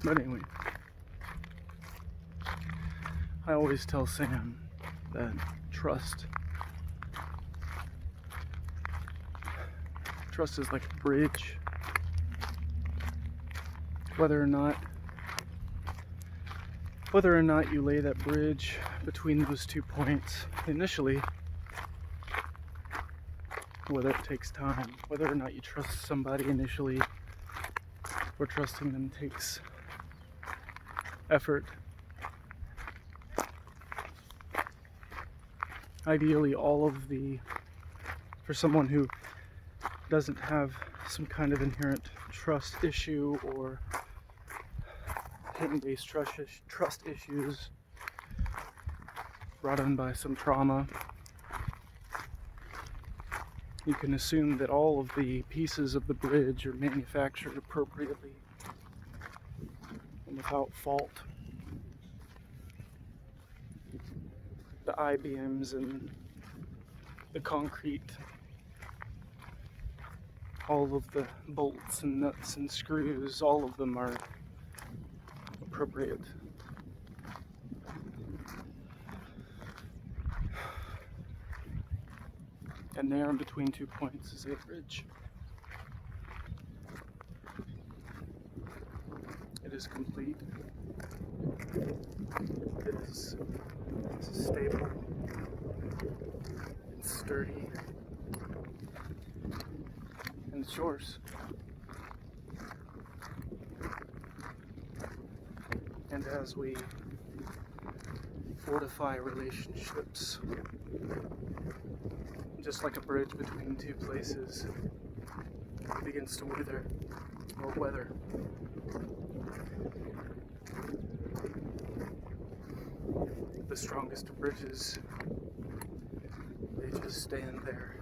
But anyway, I always tell Sam that trust is like a bridge. Whether or not you lay that bridge between those 2 points initially, whether it takes time, whether or not you trust somebody initially, or trusting them takes effort. Ideally, for someone who doesn't have some kind of inherent trust issue or hidden-based trust issues brought on by some trauma, you can assume that all of the pieces of the bridge are manufactured appropriately and without fault. The I-beams and the concrete, all of the bolts and nuts and screws, all of them are appropriate. And there in between 2 points is a bridge. It is complete. It is stable. It's sturdy. And it's yours. And as we fortify relationships, just like a bridge between 2 places, it begins to wither or weather. The strongest of bridges, they just stand there.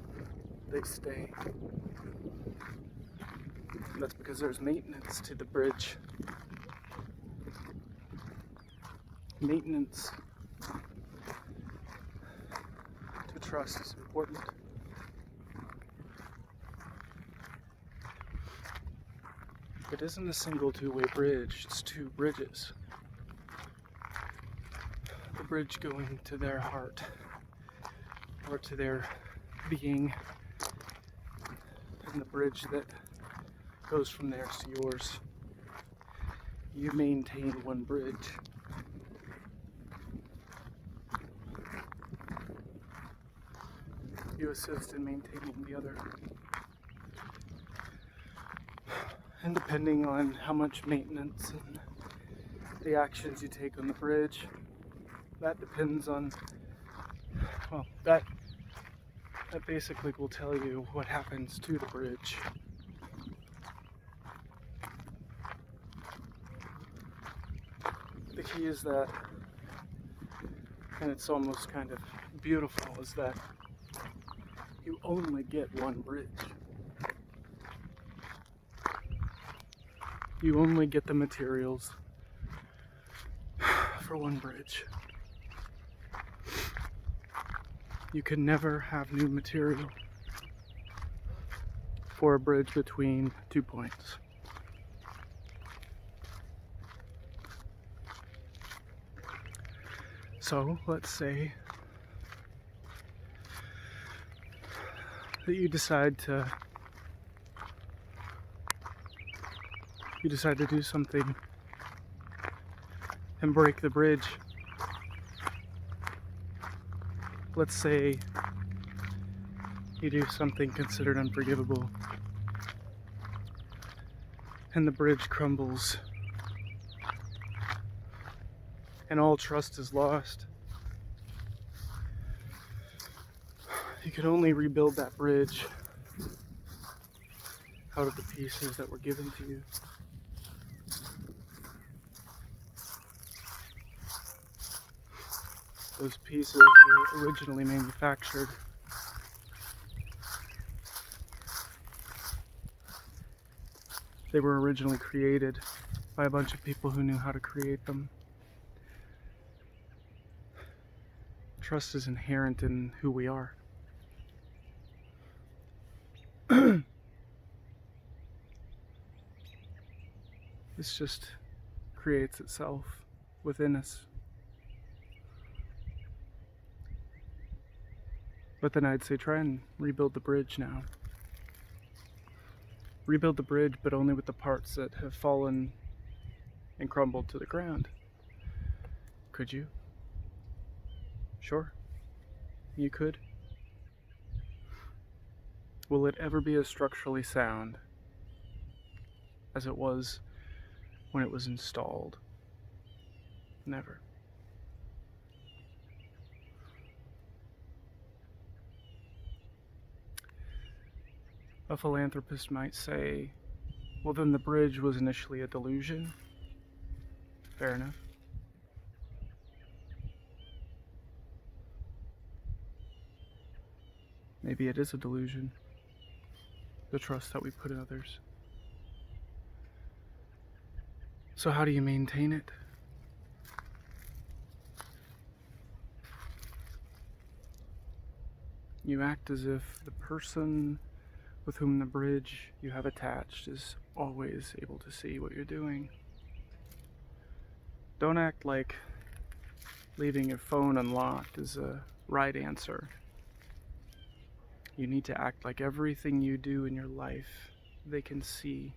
They stay. And that's because there's maintenance to the bridge. Maintenance to trust is important. It isn't a single two-way bridge, it's 2 bridges. The bridge going to their heart or to their being, and the bridge that goes from theirs to yours. You maintain one bridge. You assist in maintaining the other. And depending on how much maintenance and the actions you take on the bridge, that depends on, well, that basically will tell you what happens to the bridge. The key is that, and it's almost kind of beautiful, is that you only get one bridge. You only get the materials for one bridge. You can never have new material for a bridge between 2 points. So let's say that you decide to do something and break the bridge. Let's say you do something considered unforgivable and the bridge crumbles and all trust is lost. You can only rebuild that bridge out of the pieces that were given to you. Those pieces were originally manufactured. They were originally created by a bunch of people who knew how to create them. Trust is inherent in who we are. It's just creates itself within us. But then I'd say try and rebuild the bridge now. Rebuild the bridge, but only with the parts that have fallen and crumbled to the ground. Could you? Sure. You could. Will it ever be as structurally sound as it was when it was installed? Never. A philanthropist might say, well, then the bridge was initially a delusion. Fair enough. Maybe it is a delusion, the trust that we put in others. So how do you maintain it? You act as if the person with whom the bridge you have attached is always able to see what you're doing. Don't act like leaving your phone unlocked is a right answer. You need to act like everything you do in your life they can see.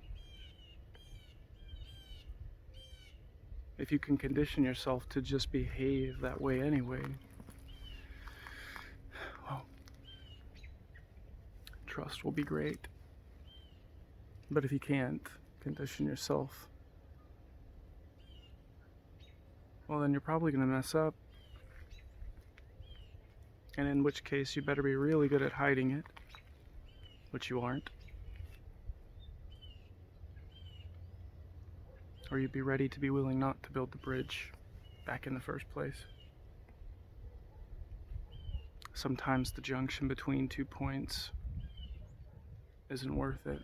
If you can condition yourself to just behave that way anyway, well, trust will be great. But if you can't condition yourself, well, then you're probably going to mess up. And in which case, you better be really good at hiding it, which you aren't. Or you'd be ready to be willing not to build the bridge back in the first place. Sometimes the junction between 2 points isn't worth it.